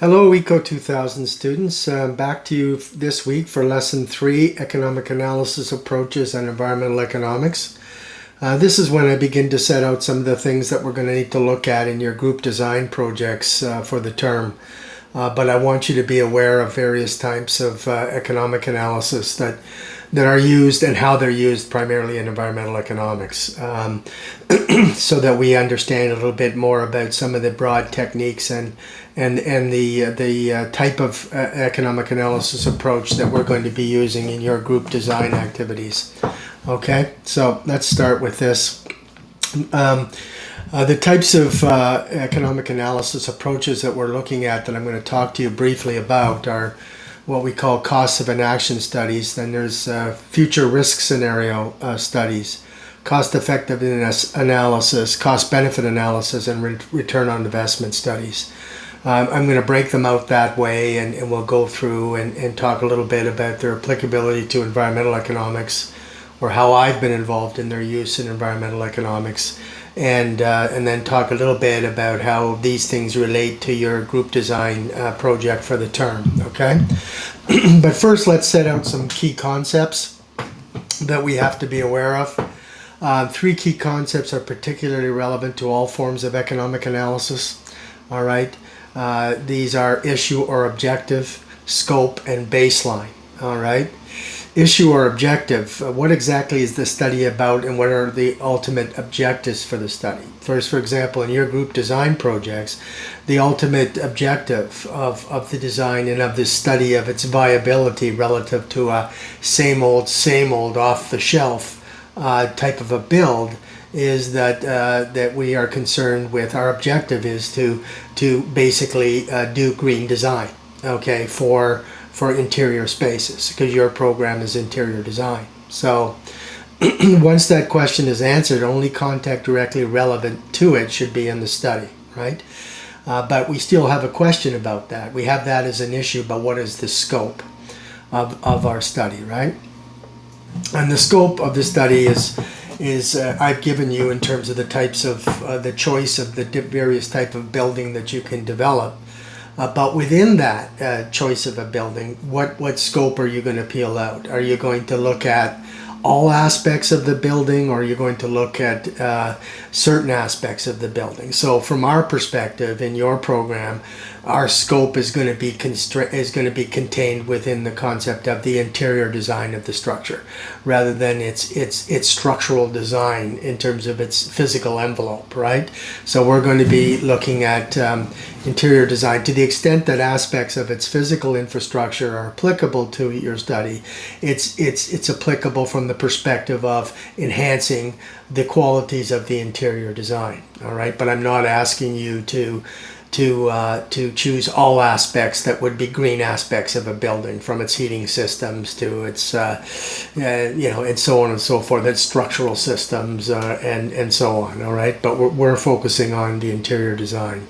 Hello, ECO2000 students. Back to you this week for Lesson 3, Economic Analysis Approaches and Environmental Economics. This is when I begin to set out some of the things that we're going to need to look at in your group design projects for the term. But I want you to be aware of various types of economic analysis that are used and how they're used primarily in environmental economics, so that we understand a little bit more about some of the broad techniques and the type of economic analysis approach that we're going to be using in your group design activities. Okay, so let's start with this. The types of economic analysis approaches that we're looking at that I'm going to talk to you briefly about are what we call costs of inaction studies. Then there's future risk scenario studies, cost effectiveness analysis, cost benefit analysis, and return on investment studies. I'm going to break them out that way, and we'll go through and talk a little bit about their applicability to environmental economics, or how I've been involved in their use in environmental economics, and then talk a little bit about how these things relate to your group design project for the term, okay? But first, let's set out some key concepts that we have to be aware of. Three key concepts are particularly relevant to all forms of economic analysis, all right? These are issue or objective, scope, and baseline, all right? Issue or objective, what exactly is the study about, and what are the ultimate objectives for the study? First, for example, in your group design projects, the ultimate objective of the design and of the study of its viability relative to a same old, off-the-shelf type of a build is that we are concerned with. Our objective is to basically do green design, okay, for interior spaces, because your program is interior design. So once that question is answered, only content directly relevant to it should be in the study, right? But we still have a question about that. We have that as an issue, but what is the scope of our study, right? And the scope of the study is I've given you in terms of the types of the choice of the various type of building that you can develop. But within that choice of a building, what scope are you going to peel out? Are you going to look at all aspects of the building, or are you going to look at certain aspects of the building? So from our perspective in your program, our scope is going to be contained within the concept of the interior design of the structure, rather than its structural design in terms of its physical envelope, right? So we're going to be looking at interior design to the extent that aspects of its physical infrastructure are applicable to your study. It's applicable from the perspective of enhancing the qualities of the interior design, all right? But I'm not asking you to choose all aspects that would be green aspects of a building, from its heating systems to its and so on and so forth, its structural systems and so on, all right? But we're focusing on the interior design.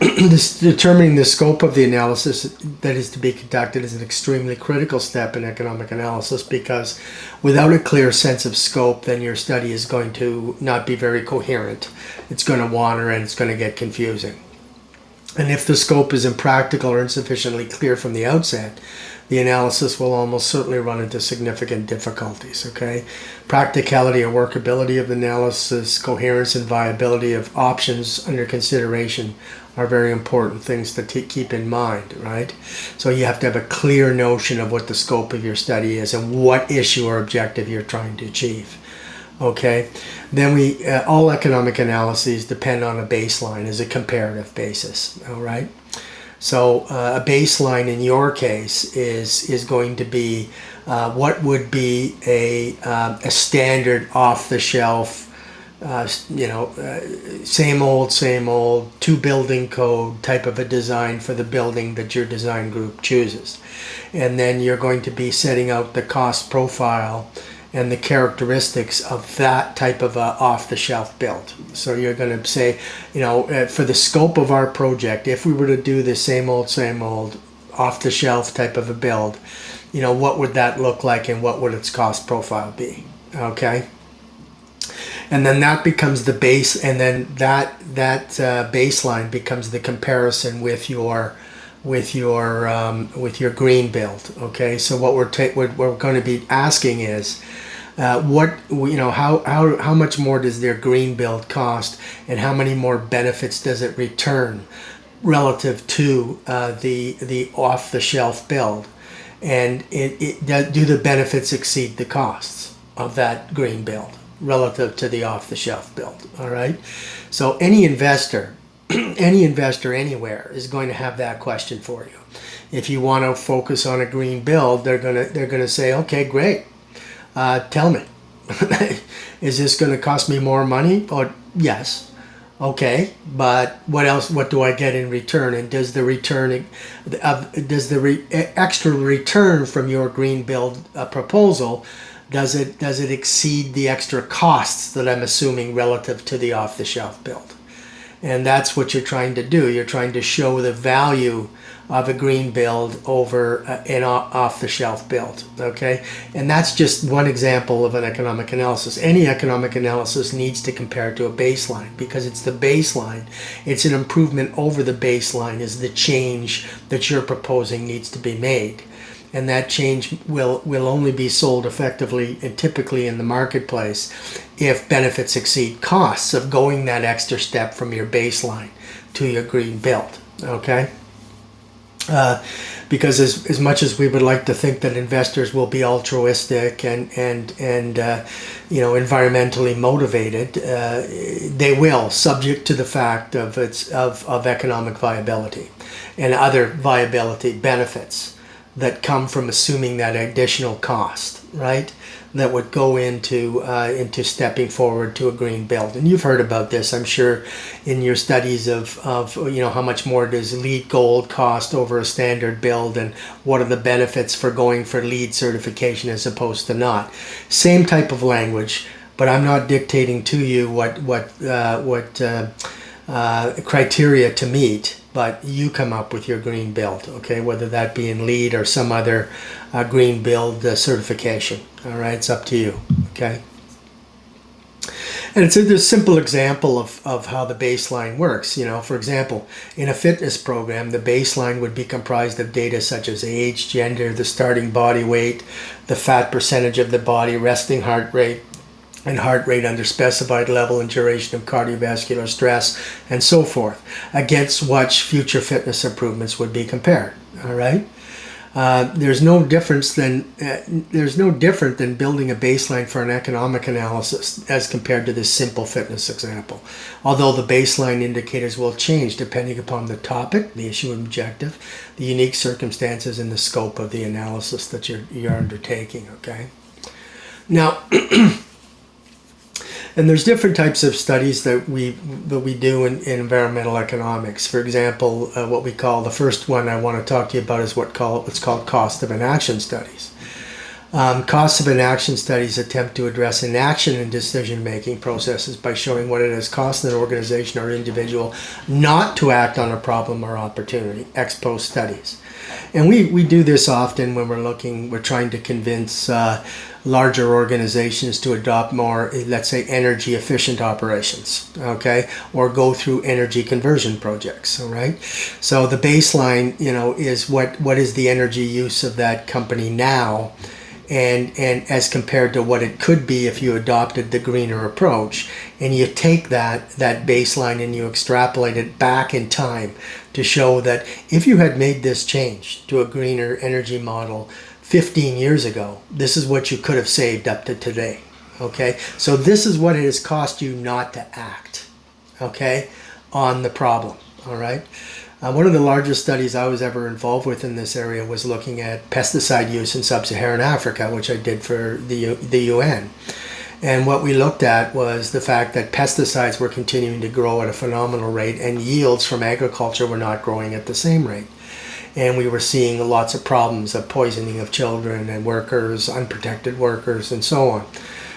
Determining the scope of the analysis that is to be conducted is an extremely critical step in economic analysis, because without a clear sense of scope, then your study is going to not be very coherent. It's going to wander and it's going to get confusing. And if the scope is impractical or insufficiently clear from the outset, the analysis will almost certainly run into significant difficulties, okay? Practicality or workability of the analysis, coherence and viability of options under consideration are very important things to keep in mind, right? So you have to have a clear notion of what the scope of your study is and what issue or objective you're trying to achieve. Okay, then all economic analyses depend on a baseline as a comparative basis, all right? So a baseline in your case is going to be what would be a standard off-the-shelf, same old, two building code type of a design for the building that your design group chooses. And then you're going to be setting out the cost profile and the characteristics of that type of a off-the-shelf build. So you're going to say, for the scope of our project, if we were to do the same old, off-the-shelf type of a build, what would that look like and what would its cost profile be? Okay. And then that becomes the base, and then that baseline becomes the comparison with your with your green build. Okay, so what we're going to be asking is, how much more does their green build cost, and how many more benefits does it return relative to the off-the-shelf build, and do the benefits exceed the costs of that green build relative to the off-the-shelf build? All right, so any investor anywhere is going to have that question for you. If you want to focus on a green build, they're gonna say, okay, great. Tell me, is this going to cost me more money? Or yes, okay, but what else? What do I get in return? And does the extra return from your green build proposal, does it exceed the extra costs that I'm assuming relative to the off-the-shelf build? And that's what you're trying to do. You're trying to show the value of a green build over an off-the-shelf build, okay? And that's just one example of an economic analysis. Any economic analysis needs to compare to a baseline, because it's the baseline. It's an improvement over the baseline is the change that you're proposing needs to be made. And that change will only be sold effectively and typically in the marketplace if benefits exceed costs of going that extra step from your baseline to your green build, okay? Because as much as we would like to think that investors will be altruistic and environmentally motivated, they will, subject to the fact of economic viability and other viability benefits that come from assuming that additional cost, right? That would go into stepping forward to a green build. And you've heard about this, I'm sure, in your studies of how much more does LEED Gold cost over a standard build, and what are the benefits for going for LEED certification as opposed to not. Same type of language, but I'm not dictating to you what criteria to meet, but you come up with your green build, okay? Whether that be in LEED or some other green build certification. All right, it's up to you, okay? And it's a simple example of how the baseline works. For example, in a fitness program, the baseline would be comprised of data such as age, gender, the starting body weight, the fat percentage of the body, resting heart rate, and heart rate under specified level and duration of cardiovascular stress, and so forth, against which future fitness improvements would be compared. All right. There's no different than building a baseline for an economic analysis as compared to this simple fitness example. Although the baseline indicators will change depending upon the topic, the issue and objective, the unique circumstances, and the scope of the analysis that you're undertaking. Okay. Now. And there's different types of studies that we do in environmental economics. For example, what we call, the first one I want to talk to you about is what's called cost of inaction studies. Cost of inaction studies attempt to address inaction in decision-making processes by showing what it has cost an organization or individual not to act on a problem or opportunity, ex post studies. And we do this often when we're trying to convince larger organizations to adopt more, let's say, energy efficient operations, okay, or go through energy conversion projects. All right, so the baseline, is what is the energy use of that company now, and as compared to what it could be if you adopted the greener approach, and you take that baseline and you extrapolate it back in time to show that if you had made this change to a greener energy model 15 years ago, this is what you could have saved up to today. Okay, so this is what it has cost you not to act, okay, on the problem. All right. One of the largest studies I was ever involved with in this area was looking at pesticide use in sub-Saharan Africa, which I did for the UN. And what we looked at was the fact that pesticides were continuing to grow at a phenomenal rate, and yields from agriculture were not growing at the same rate. And we were seeing lots of problems of poisoning of children and workers, unprotected workers, and so on.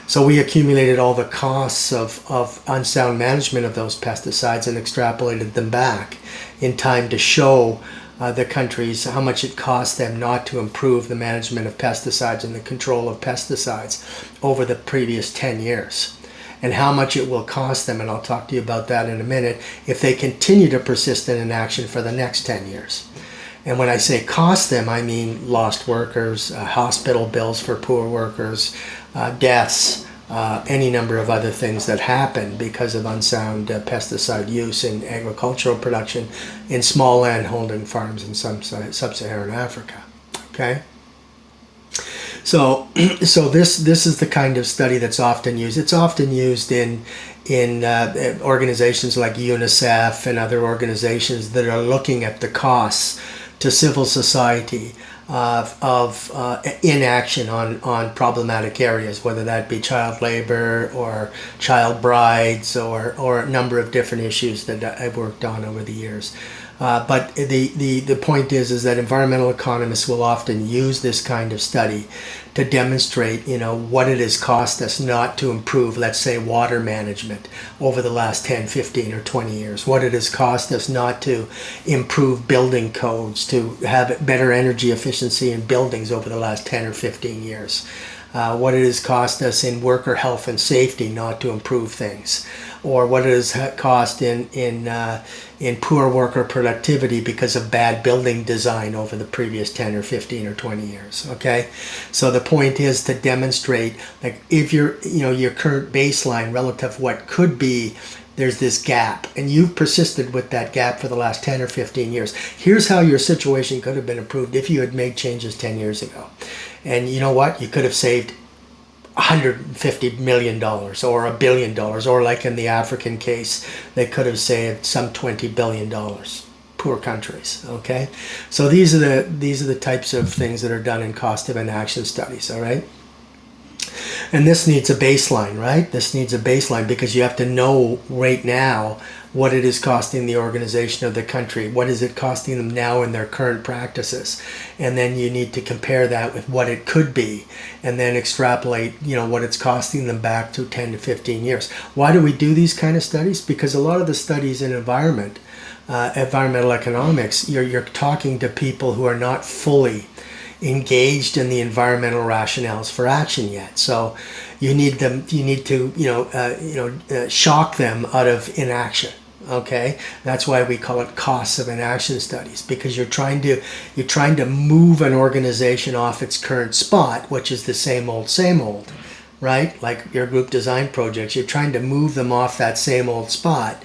So we accumulated all the costs of unsound management of those pesticides and extrapolated them back in time to show the countries how much it cost them not to improve the management of pesticides and the control of pesticides over the previous 10 years. And how much it will cost them, and I'll talk to you about that in a minute, if they continue to persist in inaction for the next 10 years. And when I say cost them, I mean lost workers, hospital bills for poor workers, deaths, any number of other things that happen because of unsound pesticide use in agricultural production in small landholding farms in sub-Saharan Africa. Okay? So this is the kind of study that's often used. It's often used in organizations like UNICEF and other organizations that are looking at the costs to civil society of inaction on problematic areas, whether that be child labor or child brides or a number of different issues that I've worked on over the years. But the point is that environmental economists will often use this kind of study to demonstrate, what it has cost us not to improve, let's say, water management over the last 10, 15, or 20 years. What it has cost us not to improve building codes, to have better energy efficiency in buildings over the last 10 or 15 years. What it has cost us in worker health and safety not to improve things, or what it has cost in poor worker productivity because of bad building design over the previous 10 or 15 or 20 years. Okay, so the point is to demonstrate, like, if your current baseline relative to what could be, there's this gap, and you've persisted with that gap for the last 10 or 15 years. Here's how your situation could have been improved if you had made changes 10 years ago. And you know what? You could have saved $150 million or $1 billion, or like in the African case, they could have saved some $20 billion. Poor countries. Okay, so these are the types of things that are done in cost of inaction studies. All right. And this needs a baseline, right? This needs a baseline because you have to know right now what it is costing the organization of the country. What is it costing them now in their current practices? And then you need to compare that with what it could be and then extrapolate, what it's costing them back to 10 to 15 years. Why do we do these kind of studies? Because a lot of the studies in environmental economics, you're talking to people who are not fully engaged in the environmental rationales for action yet. So you need to shock them out of inaction. Okay, that's why we call it costs of inaction studies, because you're trying to move an organization off its current spot, which is the same old, right? Like your group design projects, you're trying to move them off that same old spot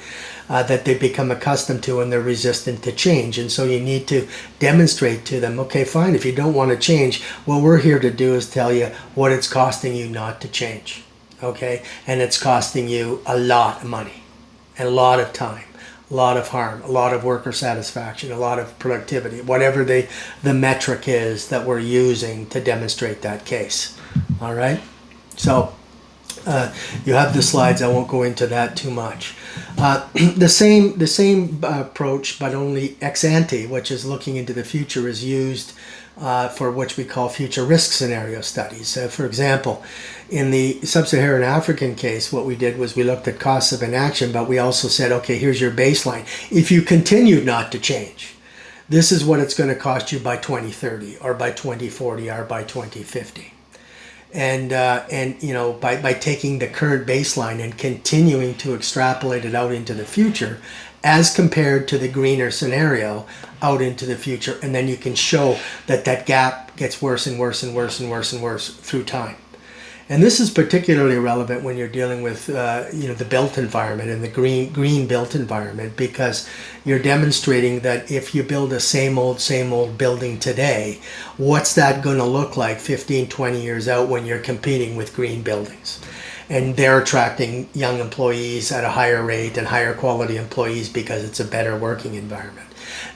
that they become accustomed to, and they're resistant to change. And so you need to demonstrate to them, okay, fine, if you don't want to change, what we're here to do is tell you what it's costing you not to change. Okay, and it's costing you a lot of money, and a lot of time, a lot of harm, a lot of worker satisfaction, a lot of productivity, whatever the metric is that we're using to demonstrate that case. All right, so you have the slides. I won't go into that too much. The same approach, but only ex ante, which is looking into the future, is used for which we call future risk scenario studies. For example, in the sub-Saharan African case, what we did was we looked at costs of inaction, but we also said, okay, here's your baseline. If you continue not to change, this is what it's going to cost you by 2030 or by 2040 or by 2050. And by taking the current baseline and continuing to extrapolate it out into the future as compared to the greener scenario out into the future, and then you can show that gap gets worse and worse and worse and worse and worse through time. And this is particularly relevant when you're dealing with the built environment and the green built environment, because you're demonstrating that if you build a same old building today, what's that going to look like 15, 20 years out when you're competing with green buildings? And they're attracting young employees at a higher rate and higher quality employees because it's a better working environment.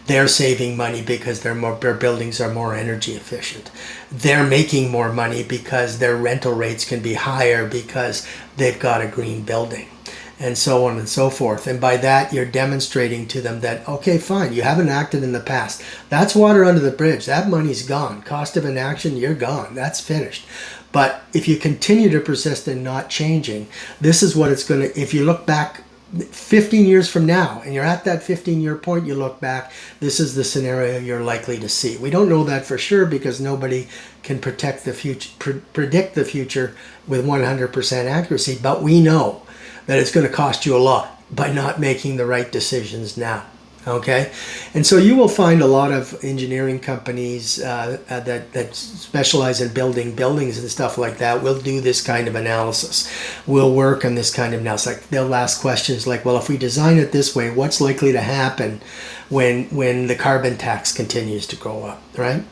They're saving money because their buildings are more energy efficient. They're making more money because their rental rates can be higher because they've got a green building, and so on and so forth. And by that, you're demonstrating to them that, okay, fine, you haven't acted in the past. That's water under the bridge. That money's gone. Cost of inaction, you're gone. That's finished. But if you continue to persist in not changing, this is what it's going to, if you look back 15 years from now, and you're at that 15-year point, you look back, this is the scenario you're likely to see. We don't know that for sure because nobody can predict the future with 100% accuracy, but we know that it's going to cost you a lot by not making the right decisions now. Okay, and so you will find a lot of engineering companies that specialize in building buildings and stuff like that will do this kind of analysis. Will work on this kind of analysis. Like they'll ask questions like, well, if we design it this way, what's likely to happen when the carbon tax continues to go up, right?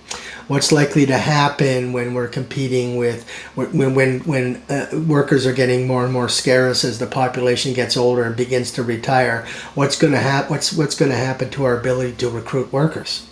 What's likely to happen when we're competing with when workers are getting more and more scarce as the population gets older and begins to retire? What's going to happen? What's going to happen to our ability to recruit workers?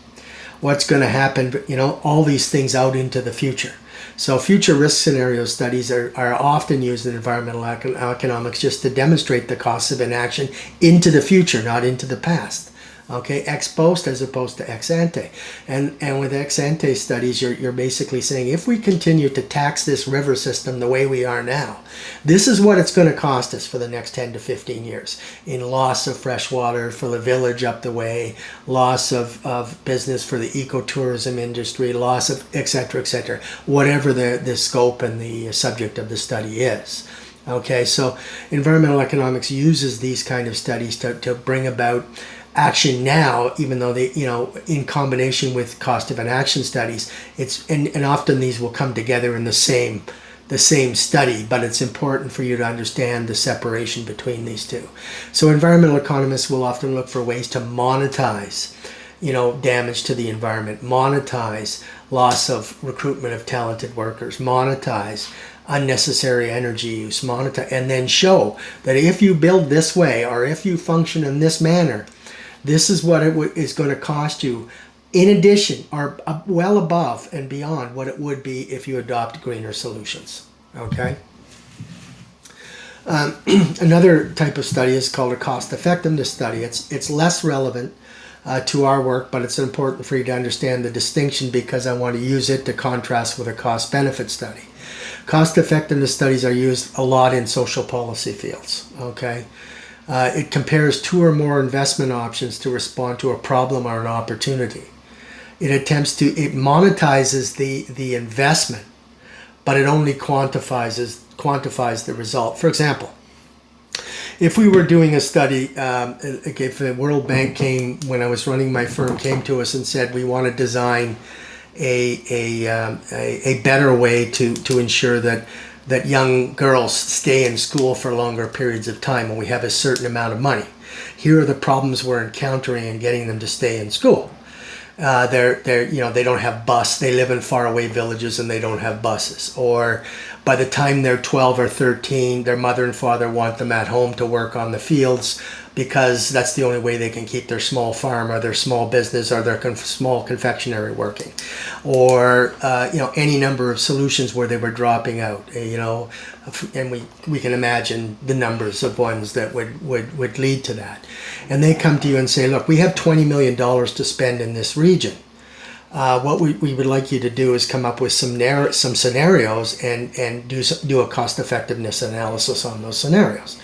What's going to happen? You know, all these things out into the future. So future risk scenario studies are often used in environmental economics just to demonstrate the costs of inaction into the future, not into the past. Okay, ex post as opposed to ex ante. And with ex ante studies, you're basically saying if we continue to tax this river system the way we are now, this is what it's going to cost us for the next 10 to 15 years in loss of fresh water for the village up the way, loss of business for the ecotourism industry, loss of et cetera, whatever the scope and the subject of the study is. Okay, so environmental economics uses these kind of studies to bring about action now, even though they, you know, in combination with cost of inaction studies, it's and often these will come together in the same study, but it's important for you to understand the separation between these two. So environmental economists will often look for ways to monetize, you know, damage to the environment, monetize loss of recruitment of talented workers, monetize unnecessary energy use, monetize, and then show that if you build this way or if you function in this manner, this is what it is going to cost you in addition or well above and beyond what it would be if you adopt greener solutions. Okay. Another type of study is called a cost effectiveness study. It's less relevant to our work, but it's important for you to understand the distinction because I want to use it to contrast with a cost benefit study. Cost effectiveness studies are used a lot in social policy fields. Okay. It compares two or more investment options to respond to a problem or an opportunity. It monetizes the investment, but it only quantifies the result. For example, if we were doing a study, if the World Bank came, when I was running my firm, came to us and said, we want to design a better way to ensure that young girls stay in school for longer periods of time and we have a certain amount of money. Here are the problems we're encountering in getting them to stay in school. They don't have bus. They live in faraway villages and they don't have buses. Or by the time they're 12 or 13, their mother and father want them at home to work on the fields because that's the only way they can keep their small farm or their small business or their small confectionery working. Or, any number of solutions where they were dropping out, and we can imagine the numbers of ones that would lead to that. And they come to you and say, look, we have $20 million to spend in this region. What we would like you to do is come up with some scenarios and do a cost effectiveness analysis on those scenarios.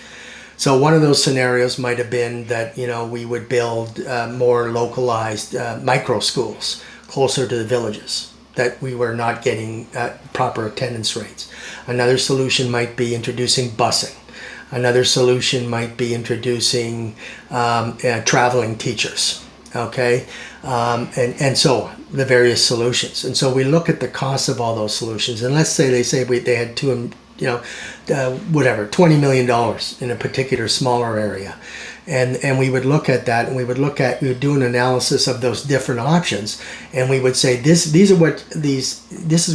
So one of those scenarios might have been that, we would build more localized micro schools closer to the villages, that we were not getting proper attendance rates. Another solution might be introducing busing. Another solution might be introducing traveling teachers, okay? And so on, the various solutions. And so we look at the cost of all those solutions. And let's say they had $20 million in a particular smaller area. And we would look at that and we would do an analysis of those different options. And we would say, this is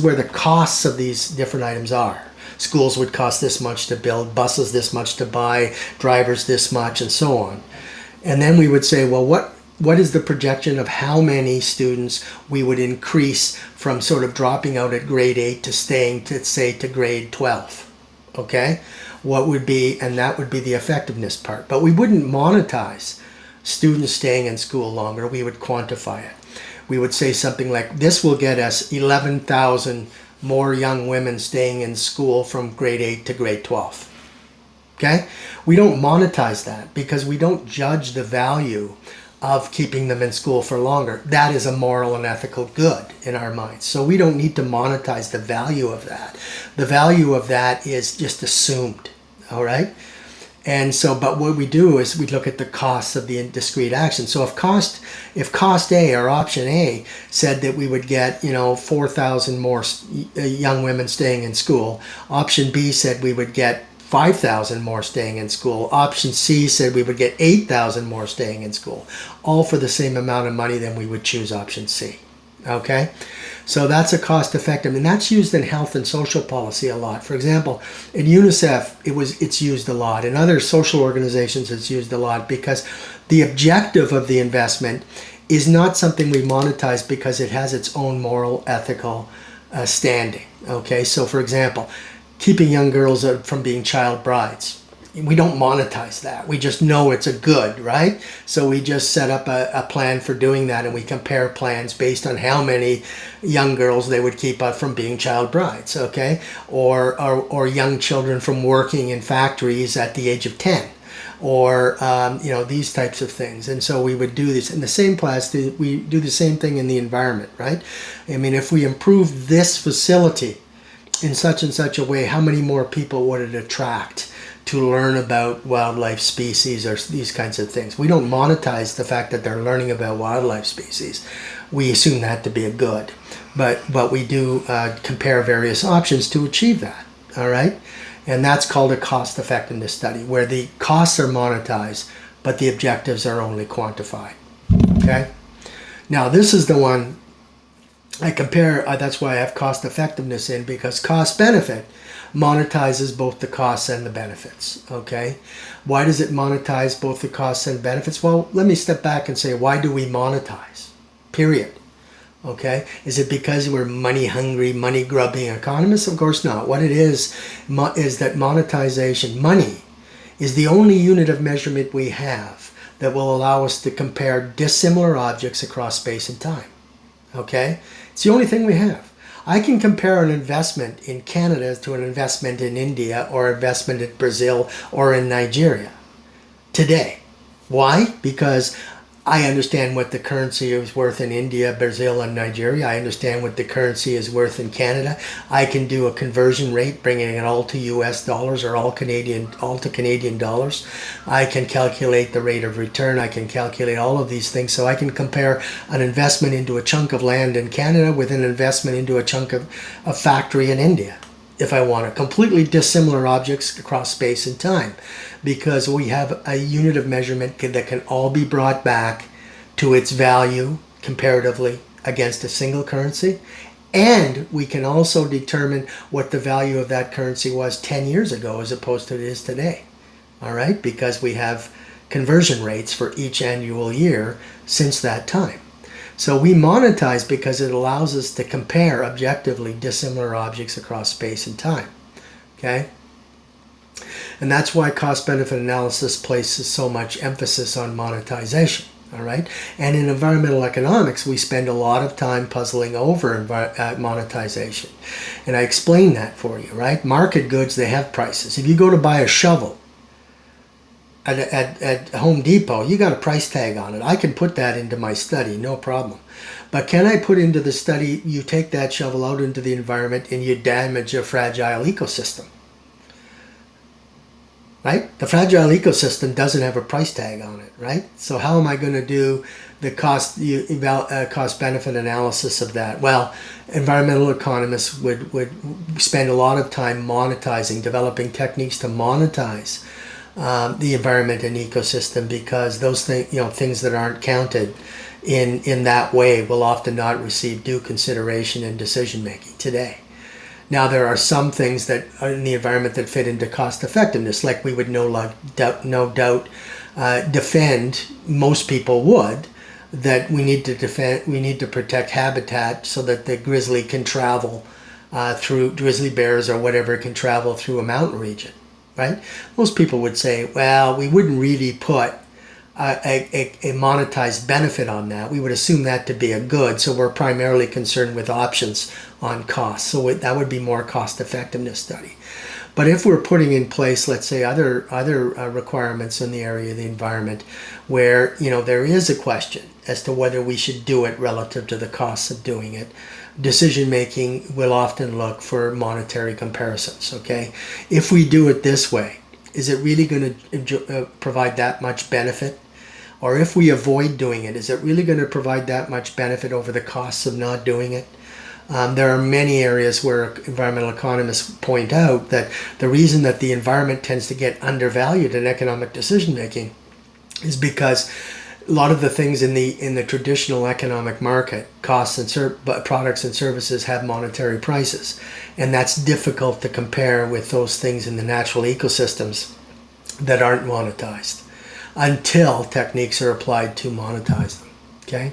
where the costs of these different items are. Schools would cost this much to build, buses this much to buy, drivers this much, and so on. And then we would say, well, what is the projection of how many students we would increase from sort of dropping out at grade 8 to staying to grade 12, okay? What would be, and that would be the effectiveness part. But we wouldn't monetize students staying in school longer. We would quantify it. We would say something like, this will get us 11,000 more young women staying in school from grade 8 to grade 12. Okay? We don't monetize that because we don't judge the value of keeping them in school for longer. That is a moral and ethical good in our minds. So we don't need to monetize the value of that. The value of that is just assumed, all right? And so, but what we do is we look at the costs of the discrete action. So if cost A, or option A, said that we would get 4,000 more young women staying in school, option B said we would get 5,000 more staying in school, option C said we would get 8,000 more staying in school, all for the same amount of money, then we would choose option C. Okay, so that's a cost effective, and that's used in health and social policy a lot. For example, in UNICEF, it's used a lot. In other social organizations, it's used a lot because the objective of the investment is not something we monetize because it has its own moral, ethical standing. Okay, so for example, keeping young girls from being child brides. We don't monetize that. We just know it's a good, right? So we just set up a plan for doing that, and we compare plans based on how many young girls they would keep up from being child brides, okay? Or young children from working in factories at the age of 10, or these types of things. And so we would do this in the same class. We do the same thing in the environment, right? I mean, if we improve this facility in such and such a way, how many more people would it attract to learn about wildlife species or these kinds of things? We don't monetize the fact that they're learning about wildlife species. We assume that to be a good, but we do compare various options to achieve that. All right, and that's called a cost effectiveness study, where the costs are monetized, but the objectives are only quantified. Okay, now this is the one I compare. That's why I have cost effectiveness in, because cost benefit monetizes both the costs and the benefits. Okay, why does it monetize both the costs and benefits? Well, let me step back and say, why do we monetize? Period. Okay, is it because we're money hungry, money grubbing economists? Of course not. What it is that monetization, money, is the only unit of measurement we have that will allow us to compare dissimilar objects across space and time. Okay, it's the only thing we have. I can compare an investment in Canada to an investment in India, or investment in Brazil, or in Nigeria today. Why? Because I understand what the currency is worth in India, Brazil, and Nigeria. I understand what the currency is worth in Canada. I can do a conversion rate, bringing it all to US dollars, or all to Canadian dollars. I can calculate the rate of return. I can calculate all of these things. So I can compare an investment into a chunk of land in Canada with an investment into a chunk of a factory in India, if I want to. Completely dissimilar objects across space and time, because we have a unit of measurement that can all be brought back to its value comparatively against a single currency. And we can also determine what the value of that currency was 10 years ago as opposed to it is today. All right, because we have conversion rates for each annual year since that time. So we monetize because it allows us to compare objectively dissimilar objects across space and time. Okay? And that's why cost-benefit analysis places so much emphasis on monetization. All right? And in environmental economics, we spend a lot of time puzzling over monetization. And I explain that for you, right? Market goods, they have prices. If you go to buy a shovel at Home Depot, you got a price tag on it. I can put that into my study, no problem. But can I put into the study, you take that shovel out into the environment and you damage a fragile ecosystem? Right? The fragile ecosystem doesn't have a price tag on it, right? So how am I going to do the cost-benefit analysis of that? Well, environmental economists would spend a lot of time monetizing, developing techniques to monetize the environment and ecosystem, because those things that aren't counted in that way will often not receive due consideration in decision making today. Now, there are some things that are in the environment that fit into cost effectiveness, like we would no doubt defend, most people would, that we need to protect habitat so that the grizzly can travel through, grizzly bears or whatever can travel through a mountain region, right? Most people would say, well, we wouldn't really put a monetized benefit on that. We would assume that to be a good, so we're primarily concerned with options on cost. So that would be more cost effectiveness study. But if we're putting in place, let's say, other requirements in the area of the environment, where there is a question as to whether we should do it relative to the costs of doing it, decision making will often look for monetary comparisons. Okay, if we do it this way, is it really going to provide that much benefit? Or if we avoid doing it, is it really going to provide that much benefit over the costs of not doing it? There are many areas where environmental economists point out that the reason that the environment tends to get undervalued in economic decision making is because a lot of the things in the traditional economic market, costs and products and services, have monetary prices, and that's difficult to compare with those things in the natural ecosystems that aren't monetized until techniques are applied to monetize them. Okay.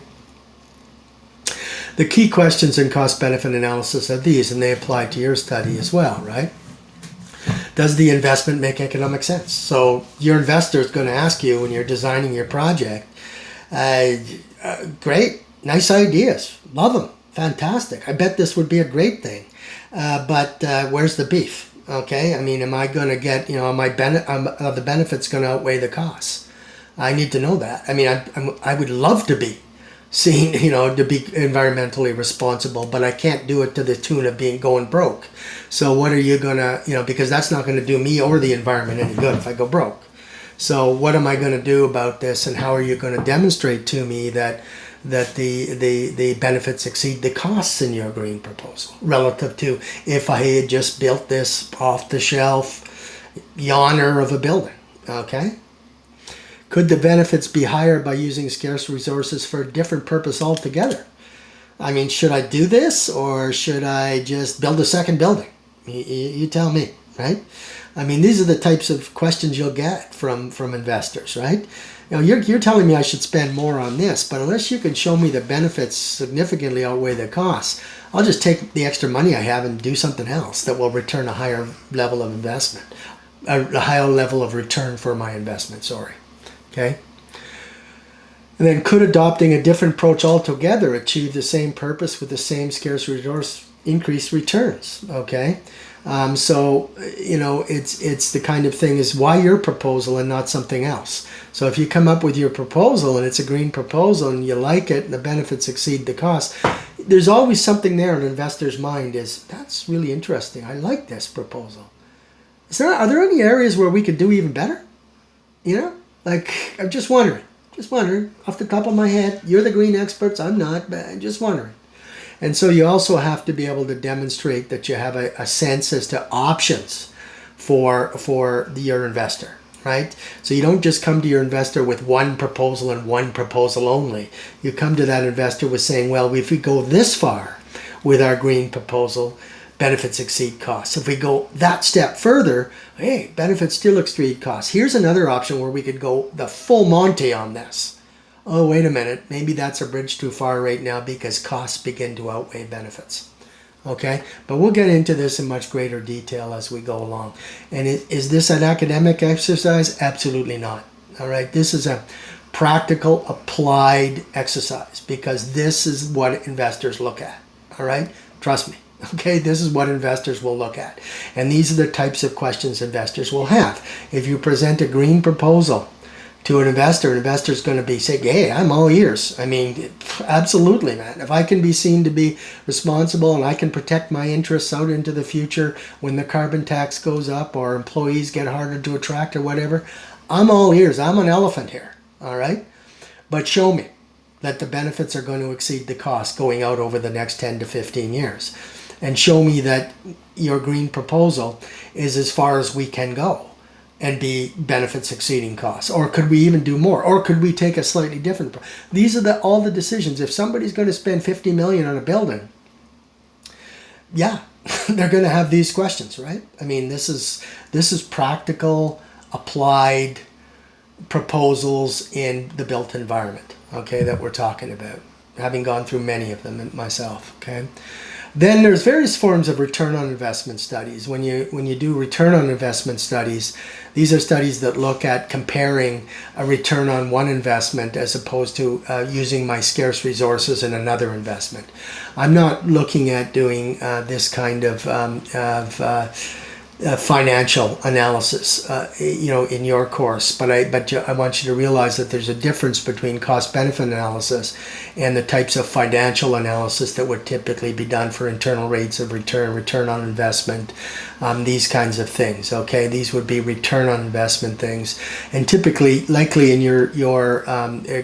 The key questions in cost-benefit analysis are these, and they apply to your study as well, right? Does the investment make economic sense? So your investor is going to ask you when you're designing your project, great, nice ideas, love them, fantastic. I bet this would be a great thing, but where's the beef? Okay, I mean, am I going to get, are the benefits going to outweigh the costs? I need to know that. I mean, I would love to be seen, to be environmentally responsible, but I can't do it to the tune of going broke. So what are you gonna, because that's not going to do me or the environment any good if I go broke. So what am I going to do about this, and how are you going to demonstrate to me that the benefits exceed the costs in your green proposal relative to if I had just built this off the shelf yawner of a building? Okay. Could the benefits be higher by using scarce resources for a different purpose altogether? I mean, should I do this, or should I just build a second building? You tell me, right? I mean, these are the types of questions you'll get from investors, right? You're telling me I should spend more on this, but unless you can show me the benefits significantly outweigh the costs, I'll just take the extra money I have and do something else that will return a higher level of investment, a higher level of return for my investment, Okay. And then could adopting a different approach altogether achieve the same purpose with the same scarce resource increased returns? Okay. So, it's the kind of thing is why your proposal and not something else. So if you come up with your proposal and it's a green proposal and you like it and the benefits exceed the cost, there's always something there in an investor's mind is, that's really interesting. I like this proposal. Are there any areas where we could do even better? I'm just wondering off the top of my head. You're the green experts, I'm not, but I'm just wondering. And so you also have to be able to demonstrate that you have a sense as to options for your investor, right? So you don't just come to your investor with one proposal and one proposal only. You come to that investor with saying, well, if we go this far with our green proposal, benefits exceed costs. If we go that step further, hey, benefits still exceed costs. Here's another option where we could go the full Monty on this. Oh, wait a minute. Maybe that's a bridge too far right now because costs begin to outweigh benefits. Okay? But we'll get into this in much greater detail as we go along. And is this an academic exercise? Absolutely not. All right? This is a practical, applied exercise because this is what investors look at. All right? Trust me. Okay, this is what investors will look at. And these are the types of questions investors will have. If you present a green proposal to an investor's going to be saying, hey, I'm all ears. I mean, absolutely, man. If I can be seen to be responsible and I can protect my interests out into the future when the carbon tax goes up or employees get harder to attract or whatever, I'm all ears. I'm an elephant here, all right? But show me that the benefits are going to exceed the cost going out over the next 10 to 15 years. And show me that your green proposal is as far as we can go and be benefits exceeding costs. Or could we even do more? Or could we take a slightly different? These are all the decisions. If somebody's going to spend $50 million on a building, yeah, they're going to have these questions, right? I mean, this is practical, applied proposals in the built environment, okay, that we're talking about, having gone through many of them myself, okay? Then there's various forms of return on investment studies. When you do return on investment studies, these are studies that look at comparing a return on one investment as opposed to using my scarce resources in another investment. I'm not looking at doing this kind of financial analysis, in your course. But I want you to realize that there's a difference between cost-benefit analysis and the types of financial analysis that would typically be done for internal rates of return, return on investment, these kinds of things. Okay, these would be return on investment things, and typically, likely in your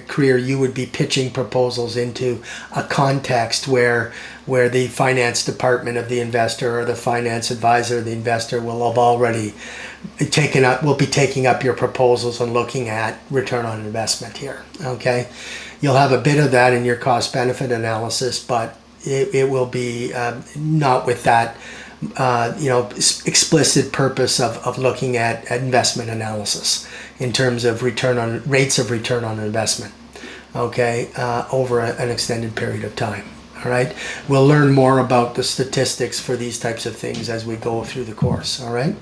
career, you would be pitching proposals into a context where the finance department of the investor or the finance advisor of the investor will have already be taking up your proposals and looking at return on investment here. Okay, you'll have a bit of that in your cost benefit analysis, but it will be not with that explicit purpose of looking at investment analysis in terms of rates of return on investment. Okay, over an extended period of time. All right, we'll learn more about the statistics for these types of things as we go through the course. All right.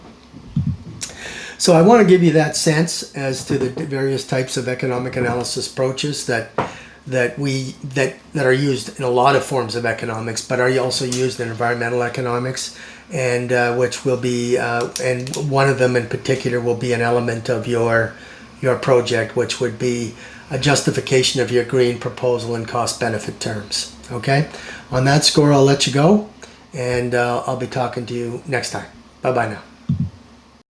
So I want to give you that sense as to the various types of economic analysis approaches that are used in a lot of forms of economics, but are also used in environmental economics, and which will be and one of them in particular will be an element of your project, which would be a justification of your green proposal in cost-benefit terms. Okay, on that score, I'll let you go, and I'll be talking to you next time. Bye-bye now.